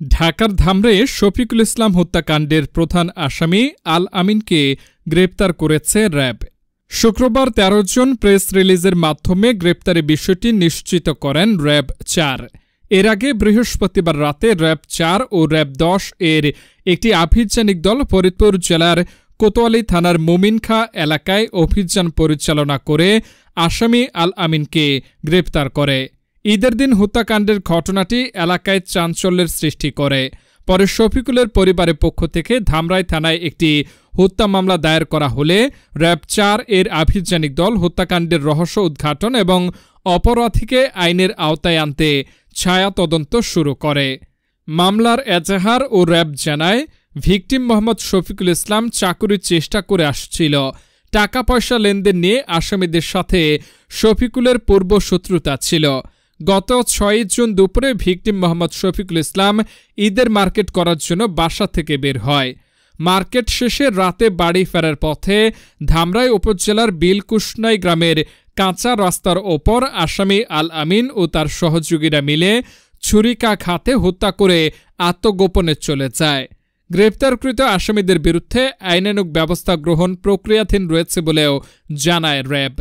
ঢাকার ধামরায়ে শফিকুল ইসলাম হত্যাকাণ্ডের প্রধান আসামি আল আমিনকে গ্রেপ্তার করেছে র্যাব। শুক্রবার ১৩ জন প্রেস রিলিজের মাধ্যমে গ্রেপ্তারের বিষয়টি নিশ্চিত করেন র্যাব ৪। এর আগে বৃহস্পতিবার রাতে র্যাব ৪ ও র্যাব ১০ এর একটি আভিযানিক দল ফরিদপুর জেলার কোতোয়ালি থানার মোমিনখা এলাকায় অভিযান পরিচালনা করে আসামি আল আমিনকে গ্রেপ্তার করে। ঈদের দিন হত্যাকাণ্ডের ঘটনাটি এলাকায় চাঞ্চল্যের সৃষ্টি করে। পরে শফিকুলের পরিবারের পক্ষ থেকে ধামরাই থানায় একটি হত্যা মামলা দায়ের করা হলে র্যাব ৪ এর আভিযানিক দল হত্যাকাণ্ডের রহস্য উদ্ঘাটন এবং অপরাধীকে আইনের আওতায় আনতে ছায়া তদন্ত শুরু করে। মামলার এজাহার ও র্যাব জানায়, ভিকটিম মোহাম্মদ শফিকুল ইসলাম চাকুরির চেষ্টা করে আসছিল। টাকা পয়সা লেনদেন নিয়ে আসামিদের সাথে শফিকুলের পূর্ব শত্রুতা ছিল। গত ৬ জুন দুপুরে ভিকটিম মোহাম্মদ শফিকুল ইসলাম ঈদের মার্কেট করার জন্য বাসা থেকে বের হয়। মার্কেট শেষে রাতে বাড়ি ফেরার পথে ধামরাই উপজেলার বিলকুশনাই গ্রামের কাঁচা রাস্তার ওপর আসামি আল আমিন ও তার সহযোগীরা মিলে ছুরিকাঘাতে হত্যা করে আত্মগোপনে চলে যায়। গ্রেপ্তারকৃত আসামিদের বিরুদ্ধে আইনানুগ ব্যবস্থা গ্রহণ প্রক্রিয়াধীন রয়েছে বলেও জানায় র্যাব।